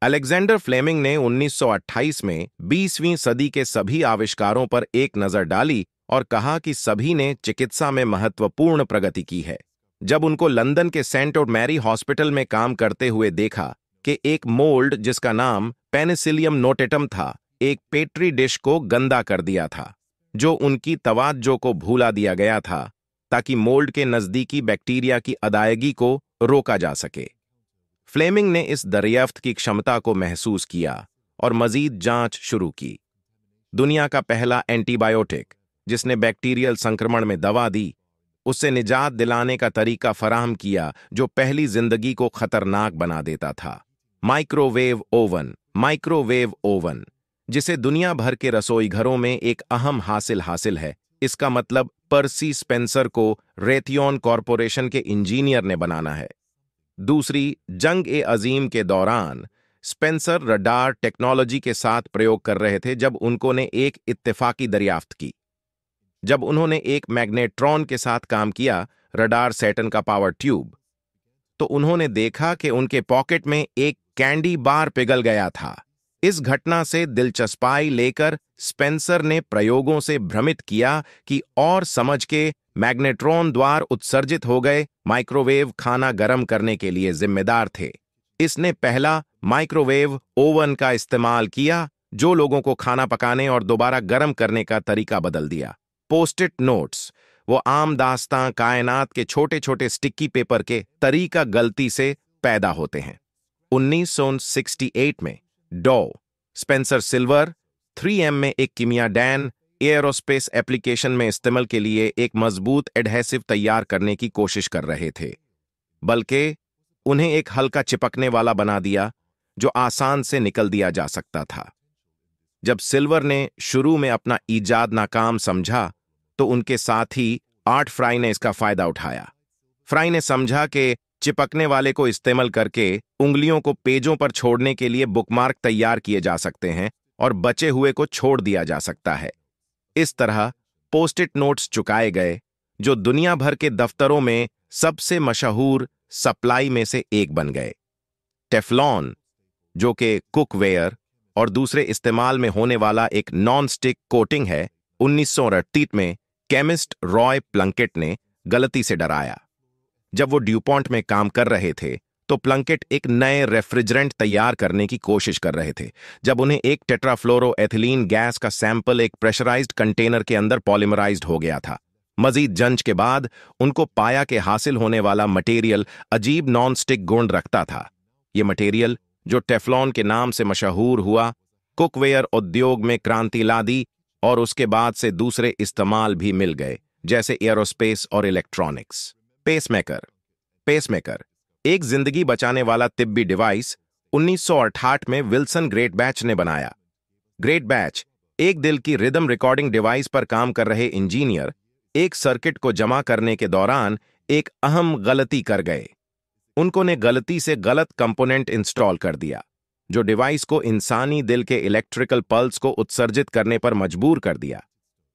Alexander Fleming ने 1928 में 20वीं सदी के सभी आविष्कारों पर एक नज़र डाली और कहा कि सभी ने चिकित्सा में महत्वपूर्ण प्रगति की है। जब उनको लंदन के सेंट मैरी हॉस्पिटल में काम करते हुए देखा कि एक मोल्ड जिसका नाम पेनिसिलियम नोटेटम था, एक पेट्री डिश को गंदा कर दिया था, जो उनकी तवज्जो को भुला दिया गया था ताकि मोल्ड के नज़दीकी बैक्टीरिया की अदायगी को रोका जा सके। फ्लेमिंग ने इस दरियाफ्त की क्षमता को महसूस किया और मजीद जांच शुरू की। दुनिया का पहला एंटीबायोटिक जिसने बैक्टीरियल संक्रमण में दवा दी, उससे निजात दिलाने का तरीका फराहम किया जो पहली जिंदगी को खतरनाक बना देता था। माइक्रोवेव ओवन जिसे दुनिया भर के रसोई घरों में एक अहम हासिल है। इसका मतलब पर्सी स्पेंसर को रेथियन कॉरपोरेशन के इंजीनियर ने बनाना है। दूसरी जंग-ए-अजीम के दौरान स्पेंसर रडार टेक्नोलॉजी के साथ प्रयोग कर रहे थे जब उन्होंने एक इत्तेफाकी दरियाफ्त की। जब उन्होंने एक मैग्नेट्रॉन के साथ काम किया, रडार सैटर्न का पावर ट्यूब, तो उन्होंने देखा कि उनके पॉकेट में एक कैंडी बार पिघल गया था। इस घटना से दिलचस्पाई लेकर स्पेंसर ने प्रयोगों से भ्रमित किया कि और समझ के मैग्नेट्रॉन द्वार उत्सर्जित हो गए माइक्रोवेव खाना गर्म करने के लिए जिम्मेदार थे। इसने पहला माइक्रोवेव ओवन का इस्तेमाल किया जो लोगों को खाना पकाने और दोबारा गर्म करने का तरीका बदल दिया। पोस्ट-इट नोट्स, वो आम दास्तां कायनात के छोटे छोटे स्टिक्की पेपर के तरीका गलती से पैदा होते हैं। 1968 में डॉ स्पेंसर सिल्वर 3M में एक कीमियाडैन एयरोस्पेस एप्लीकेशन में इस्तेमाल के लिए एक मजबूत एडहेसिव तैयार करने की कोशिश कर रहे थे, बल्कि उन्हें एक हल्का चिपकने वाला बना दिया जो आसान से निकल दिया जा सकता था। जब सिल्वर ने शुरू में अपना ईजाद नाकाम समझा तो उनके साथी आर्ट फ्राई ने इसका फायदा उठाया। फ्राई ने समझा कि चिपकने वाले को इस्तेमाल करके उंगलियों को पेजों पर छोड़ने के लिए बुकमार्क तैयार किए जा सकते हैं और बचे हुए को छोड़ दिया जा सकता है। इस तरह पोस्ट-इट नोट्स चुकाए गए जो दुनिया भर के दफ्तरों में सबसे मशहूर सप्लाई में से एक बन गए। टेफ्लॉन, जो कि कुकवेयर और दूसरे इस्तेमाल में होने वाला एक नॉन स्टिक कोटिंग है, 1938 में केमिस्ट रॉय प्लंकेट ने गलती से डराया। जब वो ड्यूपॉन्ट में काम कर रहे थे तो प्लंकेट एक नए रेफ्रिजरेंट तैयार करने की कोशिश कर रहे थे जब उन्हें एक टेट्राफ्लोरोएथिलीन गैस का सैंपल एक प्रेशराइज्ड कंटेनर के अंदर पॉलीमराइज्ड हो गया था। मजीद जांच के बाद उनको पाया कि हासिल होने वाला मटेरियल अजीब नॉन स्टिक गुण रखता था। ये मटेरियल, जो टेफ्लॉन के नाम से मशहूर हुआ, कुकवेयर उद्योग में क्रांति ला दी और उसके बाद से दूसरे इस्तेमाल भी मिल गए, जैसे एयरोस्पेस और इलेक्ट्रॉनिक्स। पेसमेकर एक जिंदगी बचाने वाला तिब्बी डिवाइस 1968 में विल्सन ग्रेटबैच ने बनाया। ग्रेटबैच, एक दिल की रिदम रिकॉर्डिंग डिवाइस पर काम कर रहे इंजीनियर, एक सर्किट को जमा करने के दौरान एक अहम गलती कर गए। उन्होंने गलती से गलत कंपोनेंट इंस्टॉल कर दिया जो डिवाइस को इंसानी दिल के इलेक्ट्रिकल पल्स को उत्सर्जित करने पर मजबूर कर दिया।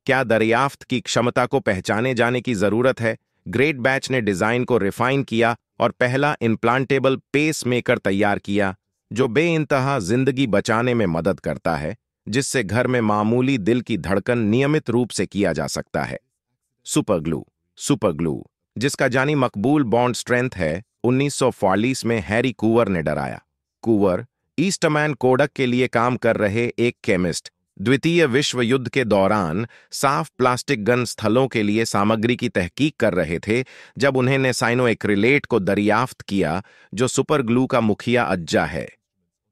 क्या दरियाफ्त की क्षमता को पहचाने जाने की जरूरत है? ग्रेटबैच ने डिजाइन को रिफाइन किया और पहला इम्प्लांटेबल पेस मेकर तैयार किया जो बेइंतहा जिंदगी बचाने में मदद करता है, जिससे घर में मामूली दिल की धड़कन नियमित रूप से किया जा सकता है। सुपरग्लू, जिसका जानी मकबूल बॉन्ड स्ट्रेंथ है, 1940 में हैरी कूवर ने डराया। कूवर ईस्टमैन कोडक के लिए काम कर रहे एक केमिस्ट, द्वितीय विश्व युद्ध के दौरान साफ प्लास्टिक गन स्थलों के लिए सामग्री की तहकीक कर रहे थे जब उन्होंने साइनोएक्रिलेट को दरियाफ्त किया जो सुपरग्लू का मुखिया अज्जा है।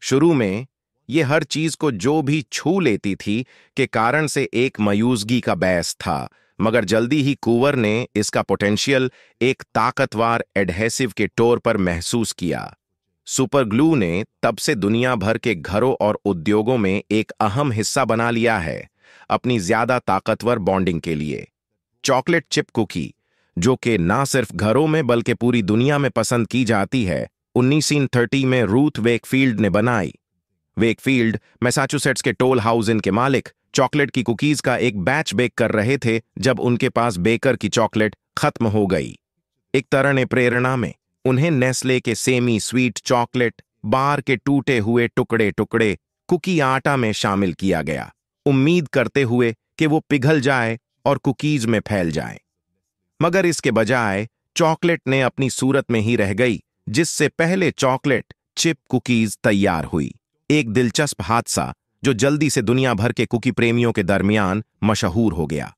शुरू में ये हर चीज को जो भी छू लेती थी के कारण से एक मायूसगी का बैस था, मगर जल्दी ही कूवर ने इसका पोटेंशियल एक ताकतवर एडहेसिव के तौर पर महसूस किया। सुपरग्लू ने तब से दुनिया भर के घरों और उद्योगों में एक अहम हिस्सा बना लिया है अपनी ज्यादा ताकतवर बॉन्डिंग के लिए। चॉकलेट चिप कुकी, जो कि ना सिर्फ घरों में बल्कि पूरी दुनिया में पसंद की जाती है, 1930 में रूथ वेकफील्ड ने बनाई। वेकफील्ड मैसाचुसेट्स के टोल हाउसिन के मालिक चॉकलेट की कुकीज का एक बैच बेक कर रहे थे जब उनके पास बेकर की चॉकलेट खत्म हो गई। एक तरह ने प्रेरणा में उन्हें नेस्ले के सेमी स्वीट चॉकलेट बार के टूटे हुए टुकड़े टुकड़े कुकी आटा में शामिल किया गया, उम्मीद करते हुए कि वो पिघल जाए और कुकीज में फैल जाए। मगर इसके बजाय चॉकलेट ने अपनी सूरत में ही रह गई, जिससे पहले चॉकलेट चिप कुकीज तैयार हुई। एक दिलचस्प हादसा जो जल्दी से दुनिया भर के कुकी प्रेमियों के दरमियान मशहूर हो गया।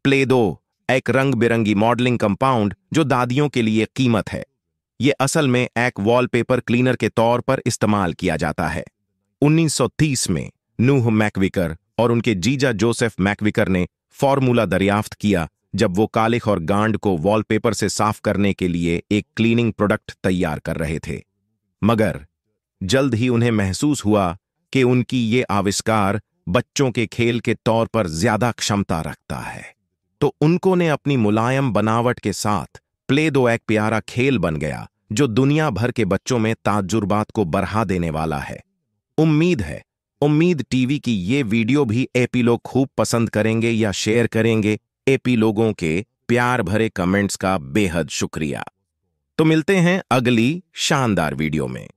प्ले-डो एक रंग बिरंगी मॉडलिंग कंपाउंड जो दादियों के लिए कीमत है। ये असल में एक वॉलपेपर क्लीनर के तौर पर इस्तेमाल किया जाता है। 1930 में नूह मैकविकर और उनके जीजा जोसेफ मैकविकर ने फॉर्मूला दरियाफ्त किया जब वो कालिख और गांड को वॉलपेपर से साफ करने के लिए एक क्लीनिंग प्रोडक्ट तैयार कर रहे थे। मगर जल्द ही उन्हें महसूस हुआ कि उनकी ये आविष्कार बच्चों के खेल के तौर पर ज्यादा क्षमता रखता है। तो उनको ने अपनी मुलायम बनावट के साथ प्ले-डो एक प्यारा खेल बन गया जो दुनिया भर के बच्चों में ताज्जुर्बात को बढ़ा देने वाला है। उम्मीद टीवी की ये वीडियो भी एपी लोग खूब पसंद करेंगे या शेयर करेंगे। एपी लोगों के प्यार भरे कमेंट्स का बेहद शुक्रिया। तो मिलते हैं अगली शानदार वीडियो में।